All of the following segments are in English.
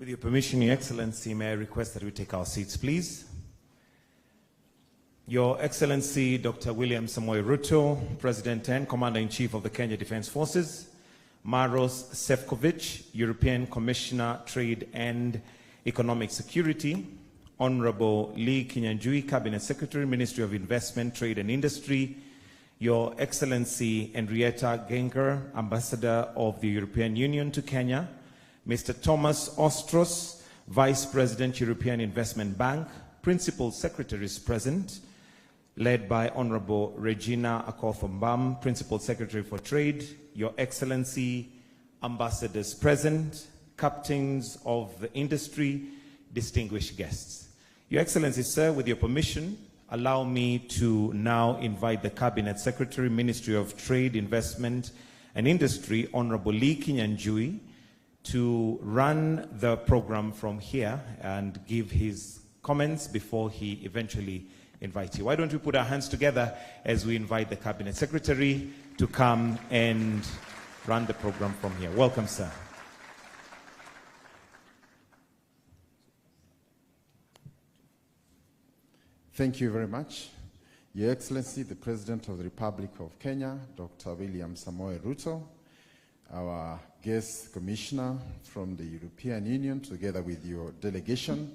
With your permission, Your Excellency, may I request that we take our seats, please? Your Excellency, Dr. William Samoei Ruto, President and Commander-in-Chief of the Kenya Defence Forces, Maros Sefcovic, European Commissioner, Trade and Economic Security, Honorable Lee Kinyanjui, Cabinet Secretary, Ministry of Investment, Trade and Industry, Your Excellency Henrietta Genger, Ambassador of the European Union to Kenya, Mr. Thomas Ostros, Vice President, European Investment Bank, Principal Secretaries present, led by Honorable Regina Akothambam, Principal Secretary for Trade, Your Excellency, Ambassadors present, Captains of the Industry, distinguished guests. Your Excellency, sir, with your permission, allow me to now invite the Cabinet Secretary, Ministry of Trade, Investment and Industry, Honorable Lee Kinyanjui, to run the program from here and give his comments before he eventually invites you. Why don't we put our hands together as we invite the Cabinet Secretary to come and run the program from here. Welcome, sir. Thank you very much. Your Excellency, the President of the Republic of Kenya, Dr. William Samoei Ruto, our guest commissioner from the European Union, together with your delegation.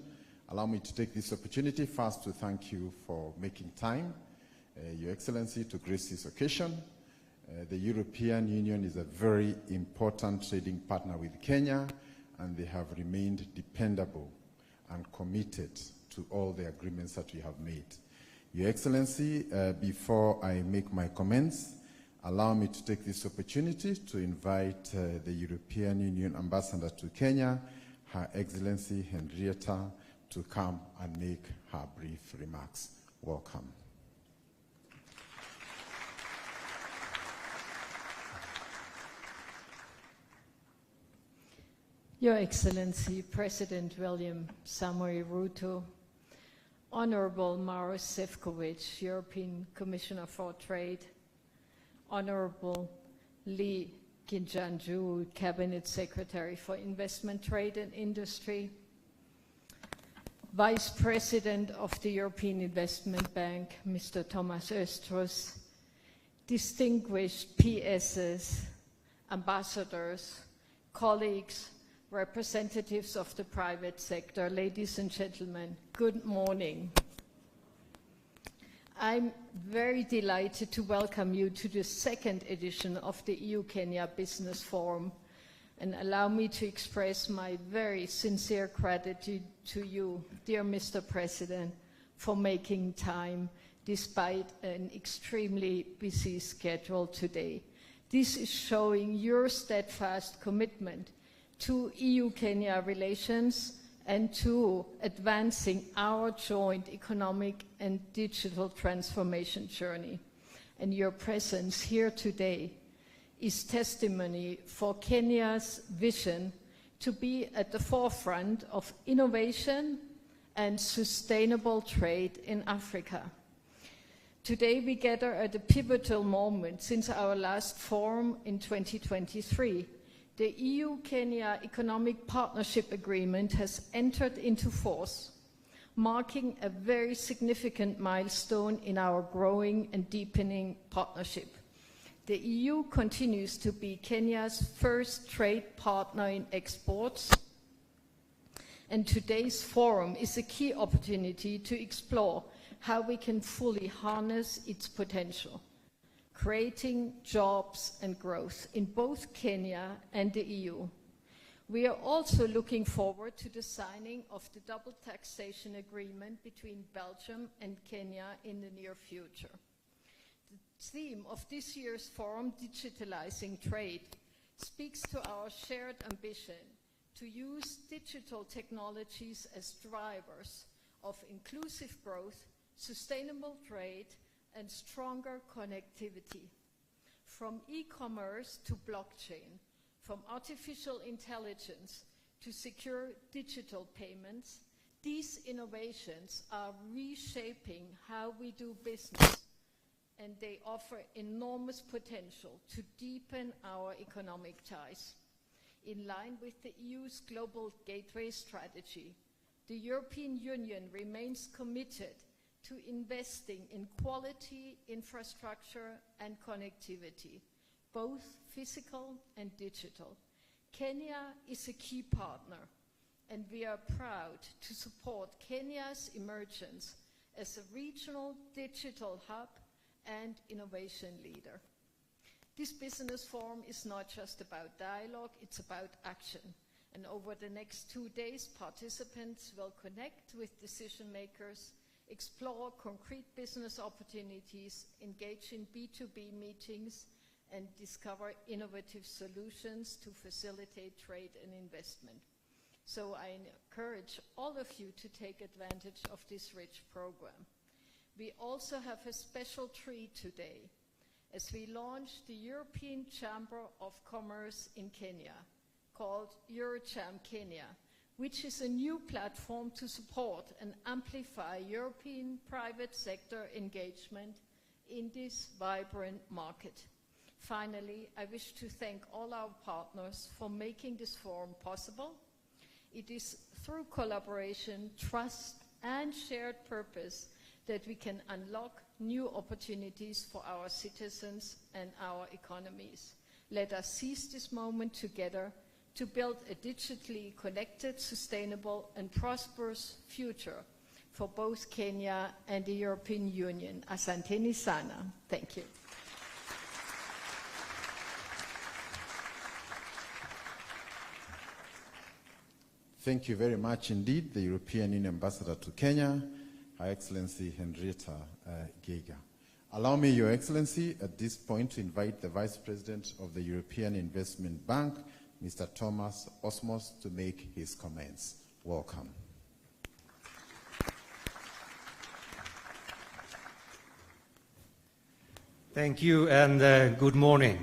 Allow me to take this opportunity first to thank you for making time, Your Excellency, to grace this occasion. The European Union is a very important trading partner with Kenya, and they have remained dependable and committed to all the agreements that we have made. Your Excellency, before I make my comments, allow me to take this opportunity to invite the European Union Ambassador to Kenya, Her Excellency Henrietta, to come and make her brief remarks. Welcome. Your Excellency, President William Samoei Ruto, Honorable Maros Sefcovic, European Commissioner for Trade, Honorable Lee Kinyanjui, Cabinet Secretary for Investment, Trade and Industry, Vice President of the European Investment Bank, Mr. Thomas Ostros, distinguished PSs, ambassadors, colleagues, representatives of the private sector, ladies and gentlemen, good morning. I'm very delighted to welcome you to the second edition of the EU-Kenya Business Forum, and allow me to express my very sincere gratitude to you, dear Mr. President, for making time despite an extremely busy schedule today. This is showing your steadfast commitment to EU-Kenya relations and to advancing our joint economic and digital transformation journey. And your presence here today is testimony for Kenya's vision to be at the forefront of innovation and sustainable trade in Africa. Today we gather at a pivotal moment since our last forum in 2023. The EU-Kenya Economic Partnership Agreement has entered into force, marking a very significant milestone in our growing and deepening partnership. The EU continues to be Kenya's first trade partner in exports, and today's forum is a key opportunity to explore how we can fully harness its potential, creating jobs and growth in both Kenya and the EU. We are also looking forward to the signing of the double taxation agreement between Belgium and Kenya in the near future. The theme of this year's forum, Digitalizing Trade, speaks to our shared ambition to use digital technologies as drivers of inclusive growth, sustainable trade, and stronger connectivity. From e-commerce to blockchain, from artificial intelligence to secure digital payments, these innovations are reshaping how we do business, and they offer enormous potential to deepen our economic ties. In line with the EU's Global Gateway Strategy, the European Union remains committed to investing in quality infrastructure and connectivity, both physical and digital. Kenya is a key partner, and we are proud to support Kenya's emergence as a regional digital hub and innovation leader. This business forum is not just about dialogue, it's about action. And over the next 2 days, participants will connect with decision makers, explore concrete business opportunities, engage in B2B meetings, and discover innovative solutions to facilitate trade and investment. So I encourage all of you to take advantage of this rich program. We also have a special treat today as we launch the European Chamber of Commerce in Kenya, called EuroCham Kenya, which is a new platform to support and amplify European private sector engagement in this vibrant market. Finally, I wish to thank all our partners for making this forum possible. It is through collaboration, trust, and shared purpose that we can unlock new opportunities for our citizens and our economies. Let us seize this moment together to build a digitally connected, sustainable, and prosperous future for both Kenya and the European Union. Asanteni sana. Thank you. Thank you very much indeed, the European Union Ambassador to Kenya, Her Excellency Henrietta Geiger. Allow me, Your Excellency, at this point to invite the Vice President of the European Investment Bank, Mr. Thomas Osmos, to make his comments. Welcome. Thank you and good morning.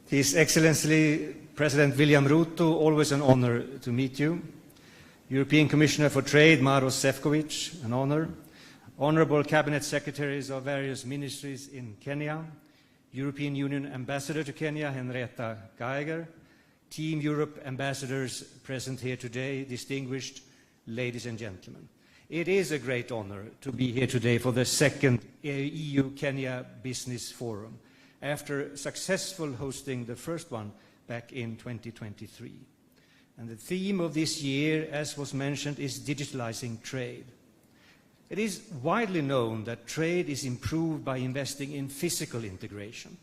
His Excellency President William Ruto, always an honor to meet you. European Commissioner for Trade, Maros Sefcovic, an honor. Honorable Cabinet Secretaries of various ministries in Kenya, European Union Ambassador to Kenya, Henrietta Geiger, Team Europe ambassadors present here today, distinguished ladies and gentlemen. It is a great honor to be here today for the second EU-Kenya Business Forum, after successful hosting the first one back in 2023. And the theme of this year, as was mentioned, is digitalizing trade. It is widely known that trade is improved by investing in physical integration,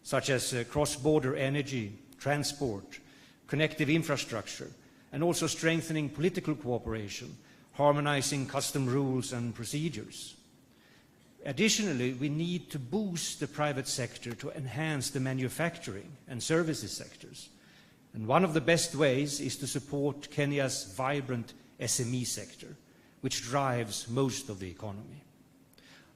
such as cross-border energy, transport, connective infrastructure, and also strengthening political cooperation, harmonizing custom rules and procedures. Additionally, we need to boost the private sector to enhance the manufacturing and services sectors. And one of the best ways is to support Kenya's vibrant SME sector, which drives most of the economy.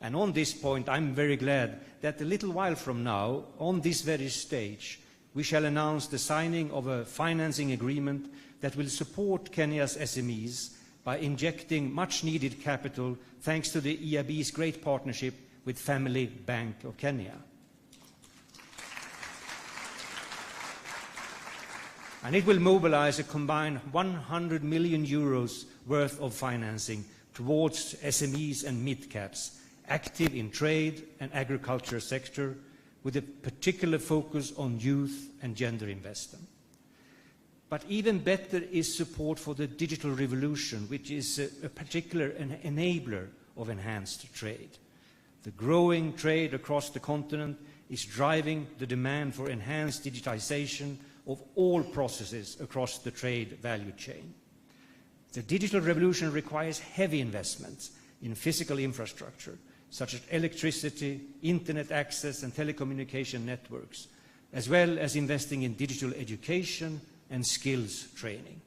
And on this point, I'm very glad that a little while from now, on this very stage, we shall announce the signing of a financing agreement that will support Kenya's SMEs by injecting much-needed capital thanks to the EIB's great partnership with Family Bank of Kenya. And it will mobilize a combined 100 million euros worth of financing towards SMEs and mid-caps active in trade and agriculture sector, with a particular focus on youth and gender investment. But even better is support for the digital revolution, which is a particular enabler of enhanced trade. The growing trade across the continent is driving the demand for enhanced digitization of all processes across the trade value chain. The digital revolution requires heavy investments in physical infrastructure, such as electricity, internet access, and telecommunication networks, as well as investing in digital education and skills training.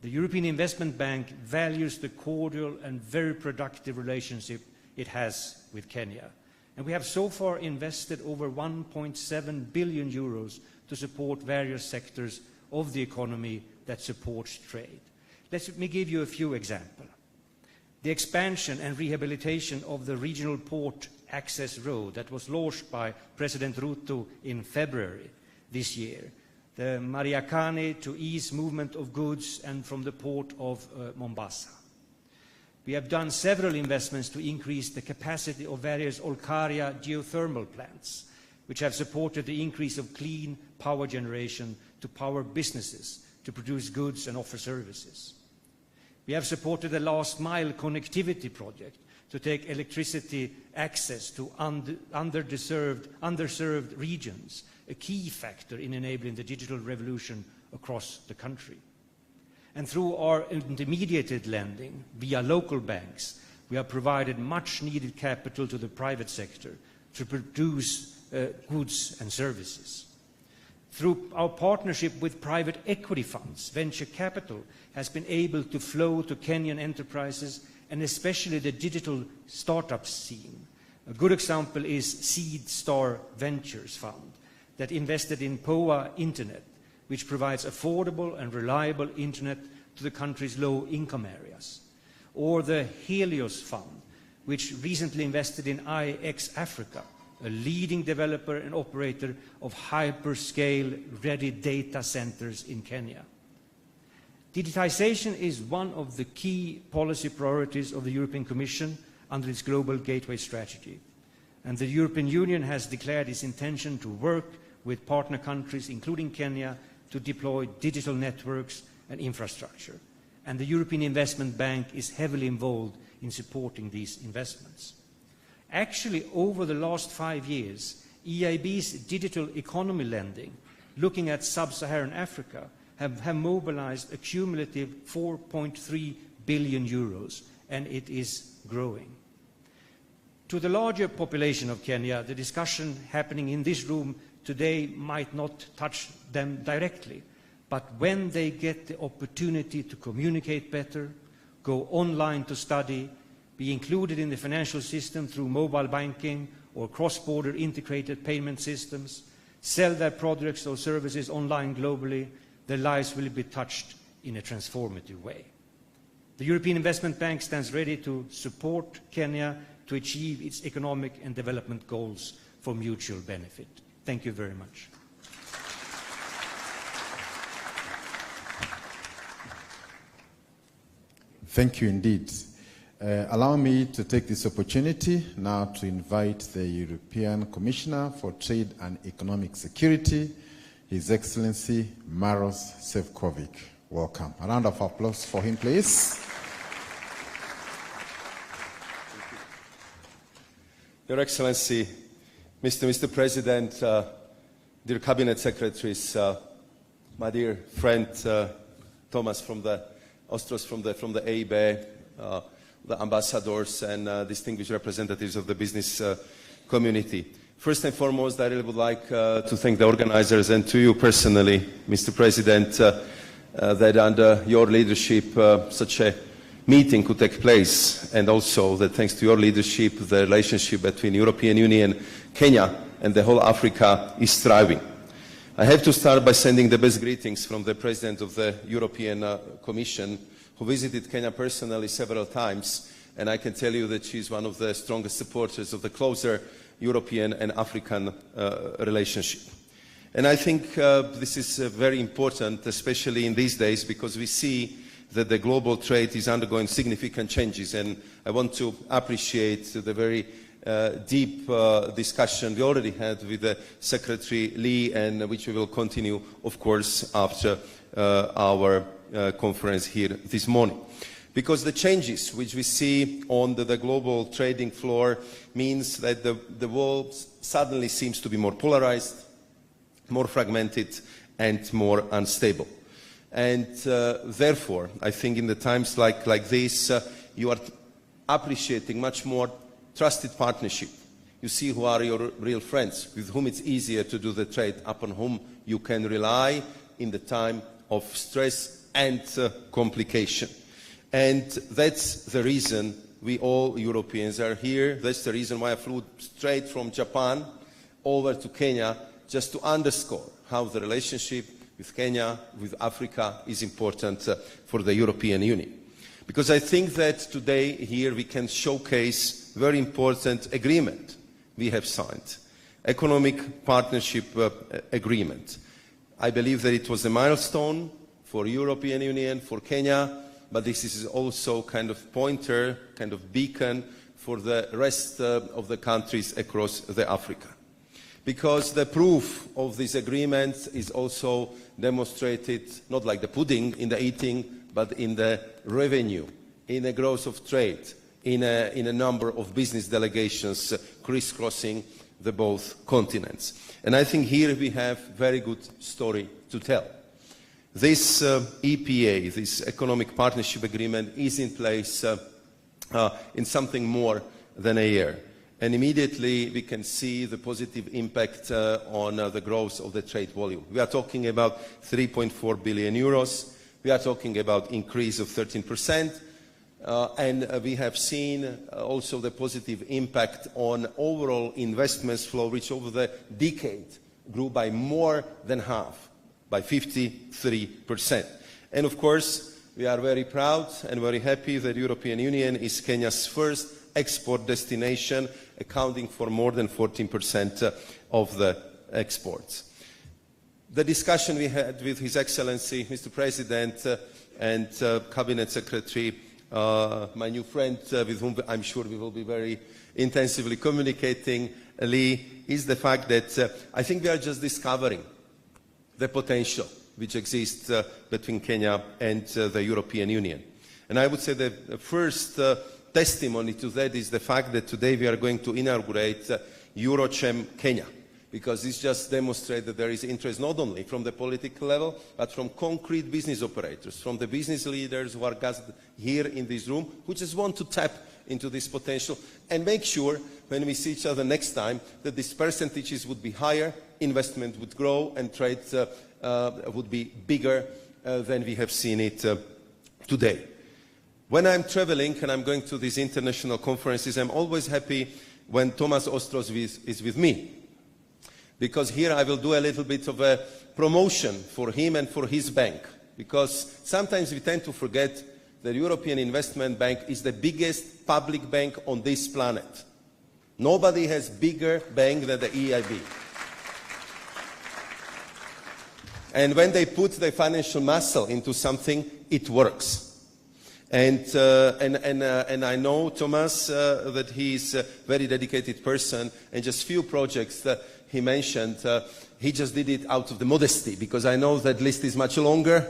The European Investment Bank values the cordial and very productive relationship it has with Kenya. And we have so far invested over 1.7 billion euros to support various sectors of the economy that supports trade. Let me give you a few examples. The expansion and rehabilitation of the regional port access road that was launched by President Ruto in February this year. the Mariakani to ease movement of goods, and from the port of Mombasa. We have done several investments to increase the capacity of various Olkaria geothermal plants, which have supported the increase of clean power generation to power businesses to produce goods and offer services. We have supported the last mile connectivity project to take electricity access to underserved regions, a key factor in enabling the digital revolution across the country. And through our intermediated lending via local banks, we have provided much needed capital to the private sector to produce goods and services. Through our partnership with private equity funds, venture capital has been able to flow to Kenyan enterprises and especially the digital startup scene. A good example is Seed Star Ventures Fund that invested in POA Internet, which provides affordable and reliable internet to the country's low-income areas. Or the Helios Fund, which recently invested in IX Africa, a leading developer and operator of hyperscale-ready data centers in Kenya. Digitization is one of the key policy priorities of the European Commission under its Global Gateway Strategy. And the European Union has declared its intention to work with partner countries, including Kenya, to deploy digital networks and infrastructure. And the European Investment Bank is heavily involved in supporting these investments. Actually, over the last 5 years, EIB's digital economy lending, looking at sub-Saharan Africa, have mobilized a cumulative 4.3 billion euros, and it is growing. To the larger population of Kenya, the discussion happening in this room today might not touch them directly, but when they get the opportunity to communicate better, go online to study, be included in the financial system through mobile banking or cross-border integrated payment systems, sell their products or services online globally, their lives will be touched in a transformative way. The European Investment Bank stands ready to support Kenya to achieve its economic and development goals for mutual benefit. Thank you very much. Thank you indeed. Allow me to take this opportunity now to invite the European Commissioner for Trade and Economic Security, His Excellency Maros Sefcovic. Welcome. A round of applause for him, please. Your Excellency, Mr. President, dear Cabinet Secretaries, my dear friend Thomas from the Ostros from the EIB, the ambassadors and distinguished representatives of the business community. First and foremost, I really would like to thank the organizers and to you personally, Mr. President, that under your leadership such a meeting could take place, and also that thanks to your leadership the relationship between European Union, Kenya and the whole Africa is thriving. I have to start by sending the best greetings from the President of the European Commission, who visited Kenya personally several times, and I can tell you that she is one of the strongest supporters of the closer European and African relationship. And I think this is very important, especially in these days, because we see that the global trade is undergoing significant changes, and I want to appreciate the very deep discussion we already had with Secretary Lee, and which we will continue, of course, after our conference here this morning. Because the changes which we see on the global trading floor means that the world suddenly seems to be more polarized, more fragmented and more unstable. And therefore, I think in the times like this, you are appreciating much more trusted partnership. You see who are your real friends, with whom it's easier to do the trade, upon whom you can rely in the time of stress and complication. And that's the reason we all Europeans are here. That's the reason why I flew straight from Japan over to Kenya, just to underscore how the relationship with Kenya, with Africa, is important for the European Union. Because I think that today here we can showcase very important agreement we have signed. Economic partnership agreement. I believe that it was a milestone for European Union, for Kenya, but this is also kind of pointer, kind of beacon for the rest of the countries across Africa. Because the proof of this agreement is also demonstrated, not like the pudding in the eating, but in the revenue, in the growth of trade, in a number of business delegations crisscrossing the both continents. And I think here we have a very good story to tell. This EPA, this Economic Partnership Agreement, is in place in something more than a year. And immediately we can see the positive impact on the growth of the trade volume. We are talking about 3.4 billion euros. We are talking about increase of 13%. And we have seen also the positive impact on overall investments flow, which over the decade grew by more than half, by 53%. And of course, we are very proud and very happy that the European Union is Kenya's first export destination, accounting for more than 14% of the exports. The discussion we had with His Excellency, Mr. President, and Cabinet Secretary, my new friend, with whom I'm sure we will be very intensively communicating, Lee, is the fact that I think we are just discovering the potential which exists between Kenya and the European Union. And I would say the first testimony to that is the fact that today we are going to inaugurate Eurochem Kenya, because this just demonstrates that there is interest not only from the political level, but from concrete business operators, from the business leaders who are gathered here in this room, who just want to tap into this potential and make sure when we see each other next time that these percentages would be higher, investment would grow, and trade would be bigger than we have seen it today. When I'm traveling and I'm going to these international conferences, I'm always happy when Thomas Ostros is with me, because here I will do a little bit of a promotion for him and for his bank, because sometimes we tend to forget the European Investment Bank is the biggest public bank on this planet. Nobody has bigger bank than the EIB. And when they put the financial muscle into something, it works. And I know Thomas, that he is a very dedicated person, and just few projects that he mentioned, he just did it out of the modesty, because I know that list is much longer.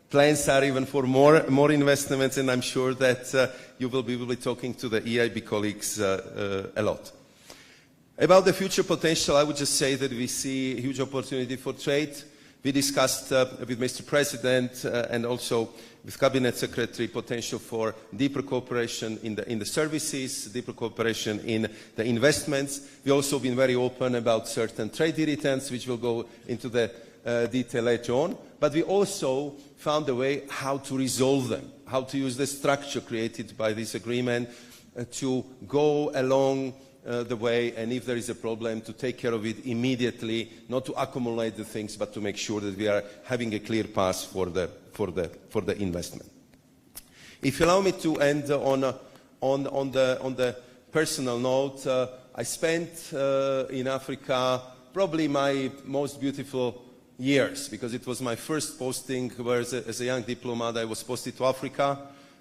Plans are even for more investments, and I'm sure that you will be talking to the EIB colleagues a lot. About the future potential, I would just say that we see a huge opportunity for trade. We discussed with Mr. President and also with Cabinet Secretary potential for deeper cooperation in the services, deeper cooperation in the investments. We've also been very open about certain trade irritants, which will go into the detail later on. But we also found a way how to resolve them, how to use the structure created by this agreement to go along the way, and if there is a problem, to take care of it immediately, not to accumulate the things, but to make sure that we are having a clear path for the investment. If you allow me to end on the personal note, I spent in Africa probably my most beautiful years, because it was my first posting where as a young diplomat I was posted to Africa.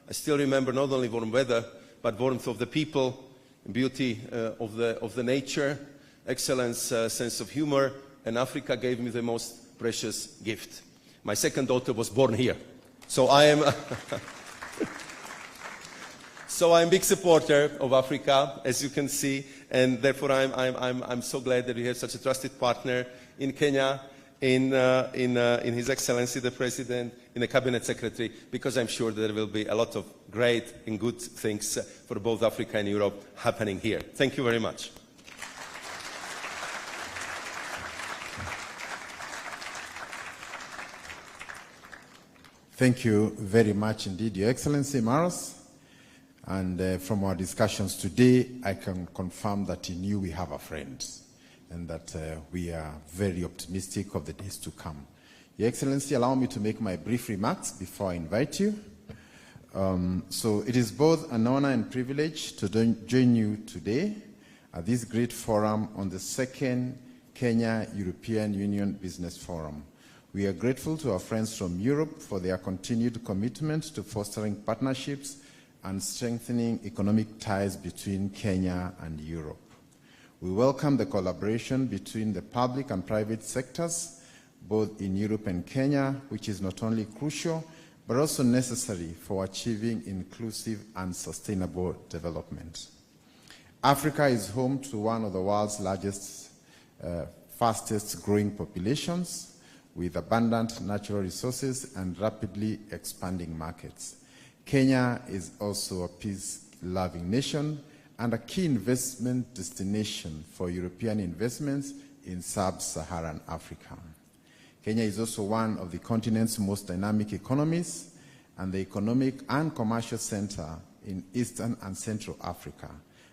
I still remember not only warm weather, but warmth of the people, beauty of the nature, excellence, sense of humor, and Africa gave me the most precious gift. My second daughter was born here, so I am I'm a big supporter of Africa, as you can see, and therefore I'm so glad that we have such a trusted partner in Kenya, in His Excellency the President, in the Cabinet Secretary, because I'm sure there will be a lot of great and good things for both Africa and Europe happening here. Thank you very much. Thank you very much indeed, Your Excellency Maros. And from our discussions today, I can confirm that in you we have a friend, and that we are very optimistic of the days to come. Your Excellency, allow me to make my brief remarks before I invite you. So it is both an honor and privilege to join you today at this great forum on the second Kenya-European Union Business Forum, We are grateful to our friends from Europe for their continued commitment to fostering partnerships and strengthening economic ties between Kenya and Europe. We welcome the collaboration between the public and private sectors, both in Europe and Kenya, which is not only crucial, but also necessary for achieving inclusive and sustainable development. Africa is home to one of the world's largest, fastest growing populations, with abundant natural resources and rapidly expanding markets. Kenya is also a peace-loving nation and a key investment destination for European investments in sub-Saharan Africa. Kenya is also one of the continent's most dynamic economies and the economic and commercial center in Eastern and Central Africa.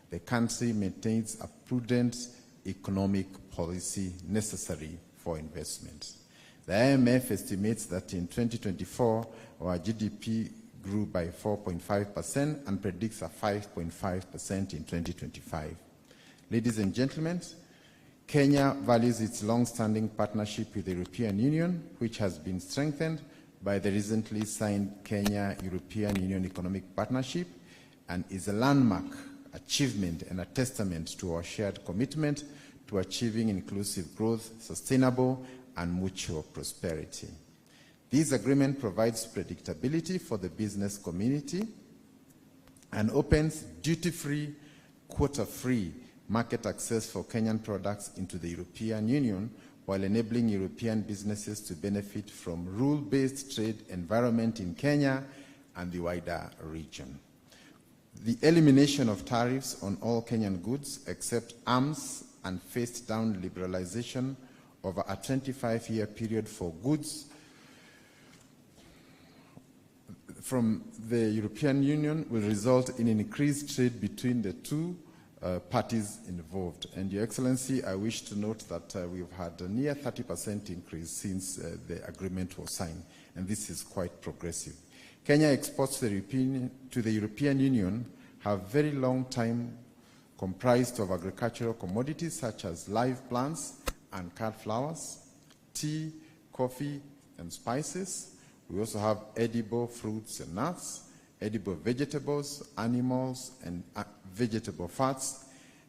The country maintains a prudent economic policy necessary for investment. The IMF estimates that in 2024, our GDP grew by 4.5% and predicts a 5.5% in 2025. Ladies and gentlemen, Kenya values its long-standing partnership with the European Union, which has been strengthened by the recently signed Kenya-European Union Economic Partnership, and is a landmark achievement and a testament to our shared commitment to achieving inclusive growth, sustainable and mutual prosperity. This agreement provides predictability for the business community and opens duty-free, quota-free market access for Kenyan products into the European Union, while enabling European businesses to benefit from rule-based trade environment in Kenya and the wider region. The elimination of tariffs on all Kenyan goods except arms and phased down liberalization over a 25-year period for goods from the European Union will result in increased trade between the two parties involved. And Your Excellency, I wish to note that we've had a near 30% increase since the agreement was signed, and this is quite progressive. Kenya exports to the European Union have very long time comprised of agricultural commodities such as live plants and cut flowers, tea, coffee, and spices. We also have edible fruits and nuts, edible vegetables, animals, and vegetable fats,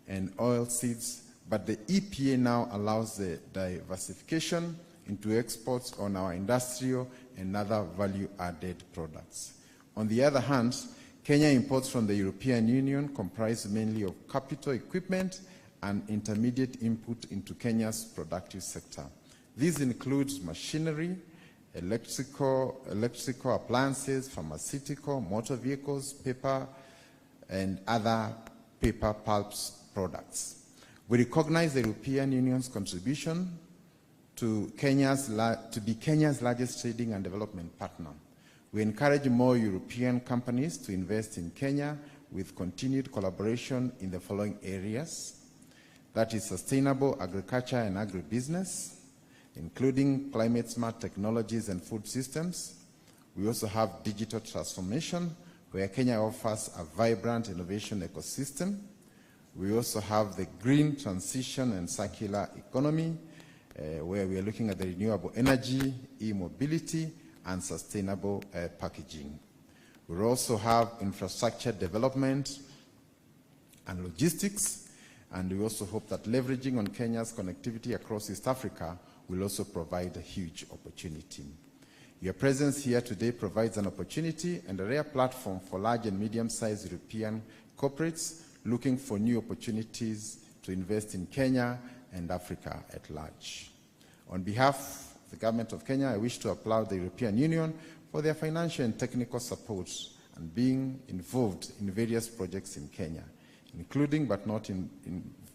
and oil seeds. But the EPA now allows the diversification into exports on our industrial and other value-added products. On the other hand, Kenya imports from the European Union comprise mainly of capital equipment and intermediate input into Kenya's productive sector. These include machinery, electrical appliances, pharmaceutical, motor vehicles, paper, and other paper pulps products. We recognize the European Union's contribution to be Kenya's largest trading and development partner. We encourage more European companies to invest in Kenya with continued collaboration in the following areas. That is sustainable agriculture and agribusiness, including climate-smart technologies and food systems. We also have digital transformation, where Kenya offers a vibrant innovation ecosystem. We also have the green transition and circular economy, where we are looking at the renewable energy, e-mobility, and sustainable packaging. We also have infrastructure development and logistics, and we also hope that leveraging on Kenya's connectivity across East Africa will also provide a huge opportunity. Your presence here today provides an opportunity and a rare platform for large and medium-sized European corporates looking for new opportunities to invest in Kenya and Africa at large. On behalf of the Government of Kenya, I wish to applaud the European Union for their financial and technical support and being involved in various projects in Kenya, including but not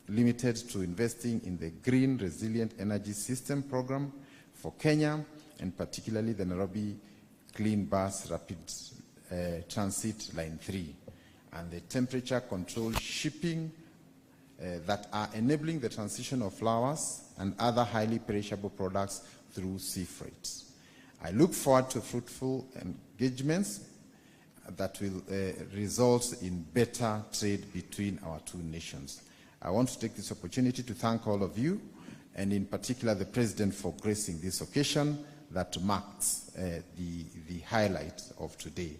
limited to investing in the Green Resilient Energy System program for Kenya, and particularly the Nairobi Clean Bus Rapid Transit Line 3, and the temperature-controlled shipping that are enabling the transition of flowers and other highly perishable products through sea freight. I look forward to fruitful engagements that will result in better trade between our two nations. I want to take this opportunity to thank all of you, and in particular the President, for gracing this occasion. that marks the highlight of today.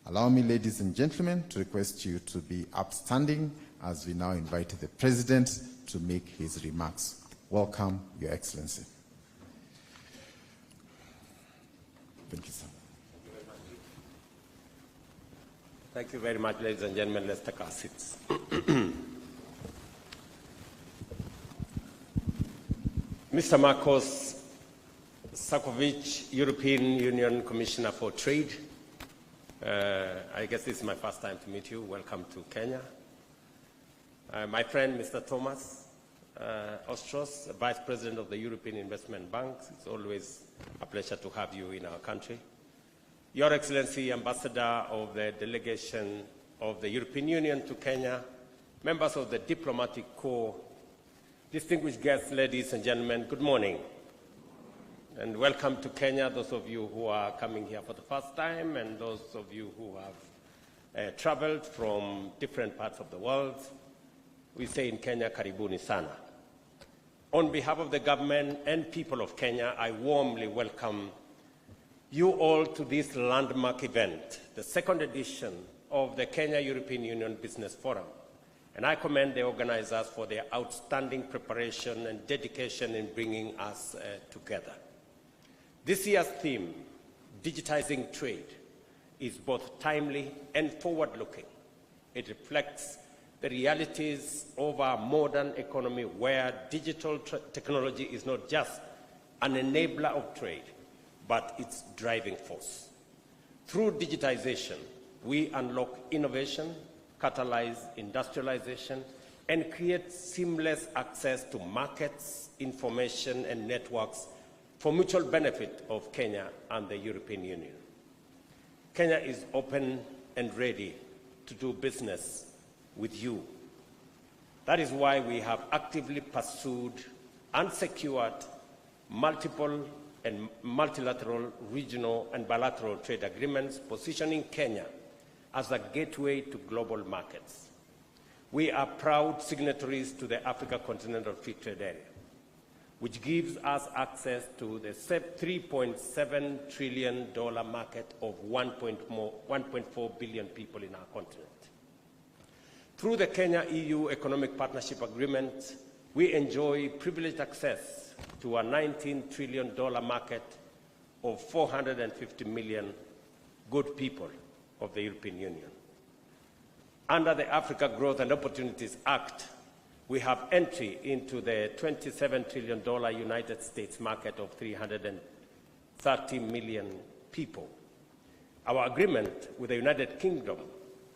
Allow me, ladies and gentlemen, to request you to be upstanding as we now invite the President to make his remarks. Welcome, Your Excellency. Thank you, sir. Thank you very much, ladies and gentlemen. Let's take our seats. Mr. Marcos Sefcovic, European Union Commissioner for Trade. I guess this is my first time to meet you. Welcome to Kenya. My friend, Mr. Thomas Ostros, Vice President of the European Investment Bank. It's always a pleasure to have you in our country. Your Excellency, Ambassador of the Delegation of the European Union to Kenya, members of the Diplomatic Corps, distinguished guests, ladies and gentlemen, good morning. And welcome to Kenya, those of you who are coming here for the first time and those of you who have traveled from different parts of the world. We say in Kenya, karibuni sana. On behalf of the government and people of Kenya, I warmly welcome you all to this landmark event, the second edition of the Kenya European Union Business Forum. And I commend the organizers for their outstanding preparation and dedication in bringing us together. This year's theme, digitizing trade, is both timely and forward-looking. It reflects the realities of our modern economy where digital technology is not just an enabler of trade, but its driving force. Through digitization, we unlock innovation, catalyze industrialization, and create seamless access to markets, information, and networks for mutual benefit of Kenya and the European Union. Kenya is open and ready to do business with you. That is why we have actively pursued and secured multiple and multilateral, regional, and bilateral trade agreements, positioning Kenya as a gateway to global markets. We are proud signatories to the Africa Continental Free Trade Area, which gives us access to the $3.7 trillion market of 1.4 billion people in our continent. Through the Kenya-EU Economic Partnership Agreement, we enjoy privileged access to a $19 trillion market of 450 million good people of the European Union. Under the Africa Growth and Opportunities Act, we have entry into the $27 trillion United States market of 330 million people. Our agreement with the United Kingdom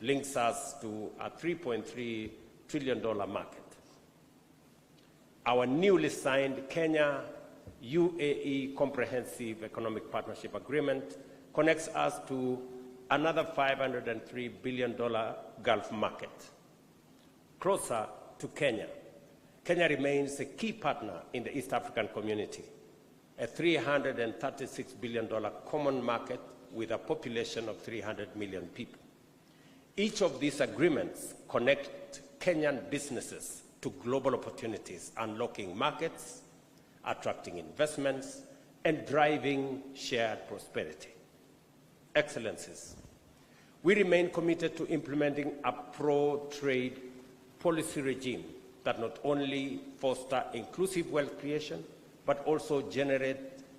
links us to a $3.3 trillion market. Our newly signed Kenya-UAE Comprehensive Economic Partnership Agreement connects us to another $503 billion Gulf market. Closer to Kenya, Kenya remains a key partner in the East African community, a $336 billion common market with a population of 300 million people. Each of these agreements connect Kenyan businesses to global opportunities, unlocking markets, attracting investments, and driving shared prosperity. Excellencies, we remain committed to implementing a pro-trade policy regime that not only foster inclusive wealth creation, but also generate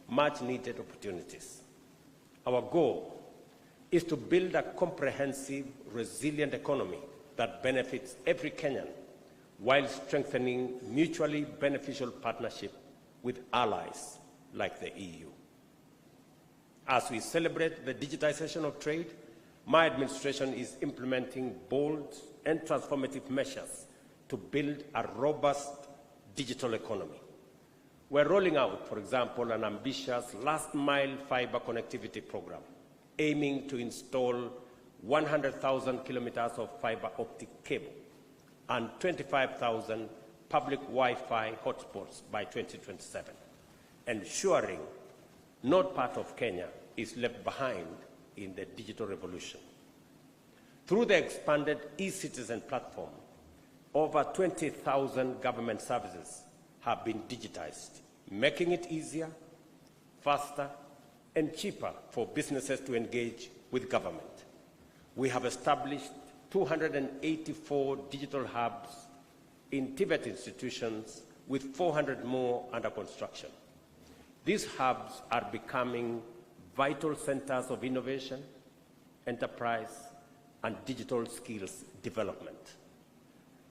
much-needed opportunities. Our goal is to build a comprehensive, resilient economy that benefits every Kenyan, while strengthening mutually beneficial partnership with allies like the EU. As we celebrate the digitization of trade, my administration is implementing bold and transformative measures to build a robust digital economy. We're rolling out, for example, an ambitious last-mile fiber connectivity program, aiming to install 100,000 kilometers of fiber optic cable and 25,000 public Wi-Fi hotspots by 2027, ensuring no part of Kenya is left behind in the digital revolution. Through the expanded e-citizen platform, over 20,000 government services have been digitized, making it easier, faster, and cheaper for businesses to engage with government. We have established 284 digital hubs in Tibet institutions, with 400 more under construction. These hubs are becoming vital centers of innovation, enterprise, and digital skills development.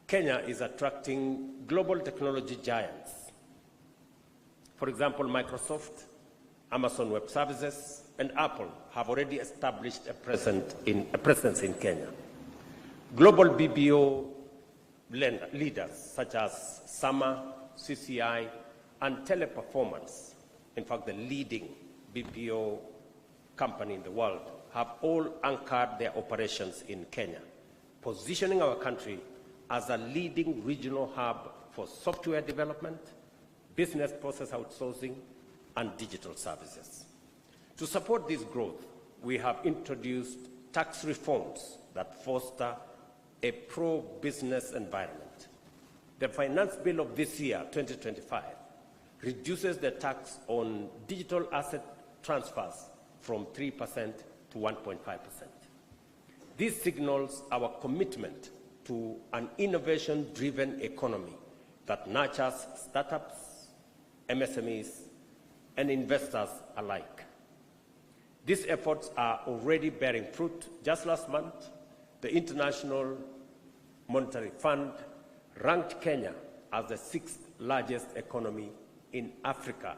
Kenya is attracting global technology giants. For example, Microsoft, Amazon Web Services, and Apple have already established a presence in Kenya. Global BPO leaders such as Sama, CCI, and Teleperformance, in fact, the leading BPO company in the world, have all anchored their operations in Kenya, positioning our country as a leading regional hub for software development, business process outsourcing, and digital services. To support this growth, we have introduced tax reforms that foster a pro-business environment. The finance bill of this year, 2025, reduces the tax on digital asset transfers from 3% to 1.5%. This signals our commitment to an innovation-driven economy that nurtures startups, MSMEs, and investors alike. These efforts are already bearing fruit. Just last month, the International Monetary Fund ranked Kenya as the 6th largest economy in Africa,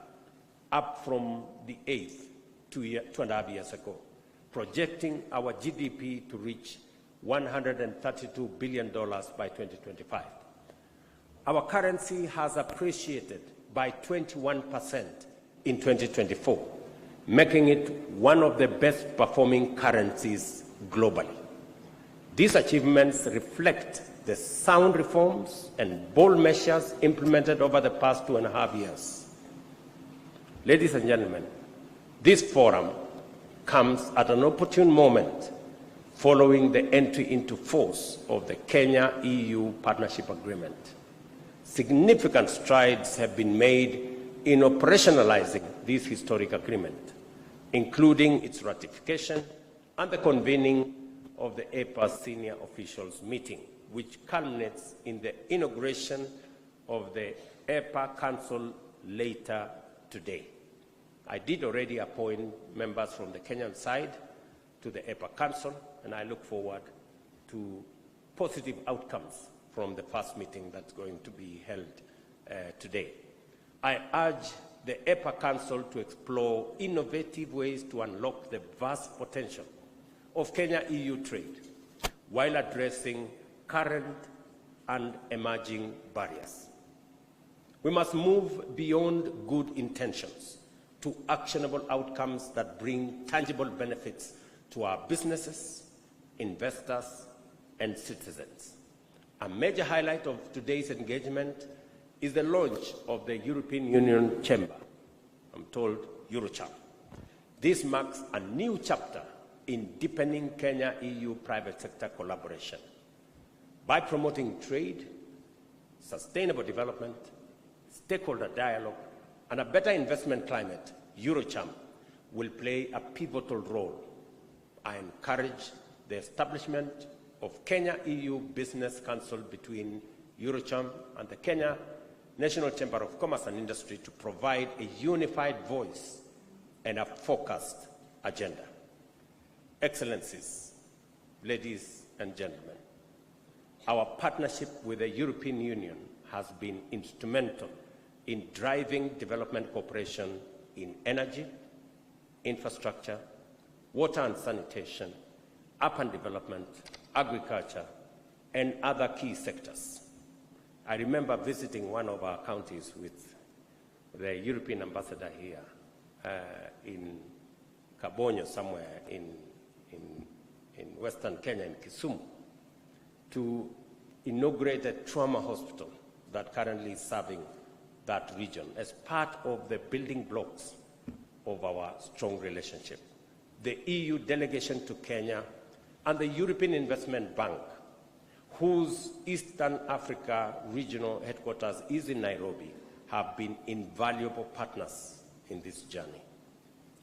up from the 8th 2.5 years ago, projecting our GDP to reach $132 billion by 2025. Our currency has appreciated by 21% in 2024, making it one of the best performing currencies globally. These achievements reflect the sound reforms and bold measures implemented over the past 2.5 years. Ladies and gentlemen, this forum comes at an opportune moment following the entry into force of the Kenya-EU Partnership Agreement. Significant strides have been made in operationalizing this historic agreement, including its ratification and the convening of the EPA Senior Officials Meeting, which culminates in the inauguration of the EPA Council later today. I did already appoint members from the Kenyan side to the EPA Council, and I look forward to positive outcomes from the first meeting that's going to be held today. I urge the EPA Council to explore innovative ways to unlock the vast potential of Kenya-EU trade while addressing current and emerging barriers. We must move beyond good intentions to actionable outcomes that bring tangible benefits to our businesses, investors, and citizens. A major highlight of today's engagement is the launch of the European Union Chamber, I'm told Eurocham. This marks a new chapter in deepening Kenya-EU private sector collaboration. By promoting trade, sustainable development, stakeholder dialogue, and a better investment climate, Eurocham will play a pivotal role. I encourage the establishment of Kenya-EU Business Council between Eurocham and the Kenya National Chamber of Commerce and Industry to provide a unified voice and a focused agenda. Excellencies, ladies and gentlemen, our partnership with the European Union has been instrumental in driving development cooperation in energy, infrastructure, water and sanitation, urban development, agriculture, and other key sectors. I remember visiting one of our counties with the European ambassador here in Kabonyo, somewhere in Western Kenya, in Kisumu, to inaugurate a trauma hospital that currently is serving that region as part of the building blocks of our strong relationship. The EU delegation to Kenya and the European Investment Bank, whose Eastern Africa regional headquarters is in Nairobi, have been invaluable partners in this journey.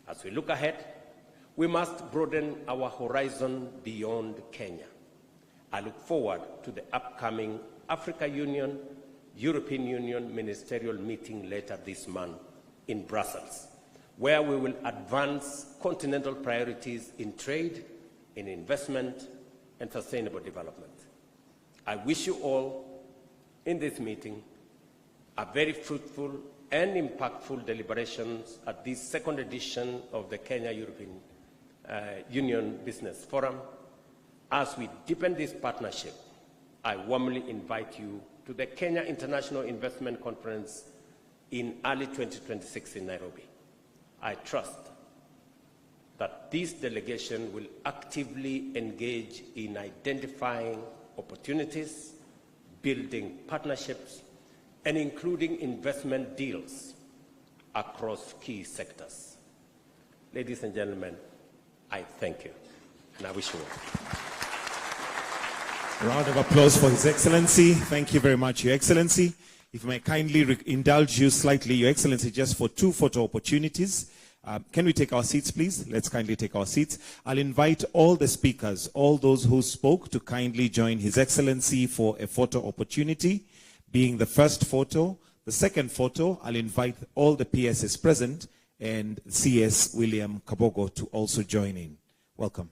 As we look ahead, we must broaden our horizon beyond Kenya. I look forward to the upcoming Africa Union, European Union ministerial meeting later this month in Brussels, where we will advance continental priorities in trade, in investment, and sustainable development. I wish you all in this meeting a very fruitful and impactful deliberations at this second edition of the Kenya-European Union Business Forum. As we deepen this partnership, I warmly invite you to the Kenya International Investment Conference in early 2026 in Nairobi. I trust that this delegation will actively engage in identifying opportunities, building partnerships, and including investment deals across key sectors. Ladies and gentlemen, I thank you, and I wish you well. A round of applause for His Excellency. Thank you very much, Your Excellency. If I may kindly indulge you slightly, Your Excellency, just for 2 photo opportunities. Can we take our seats, please? Let's kindly take our seats. I'll invite all the speakers, all those who spoke, to kindly join His Excellency for a photo opportunity, being the first photo. The second photo, I'll invite all the PSs present and CS William Kabogo to also join in. Welcome.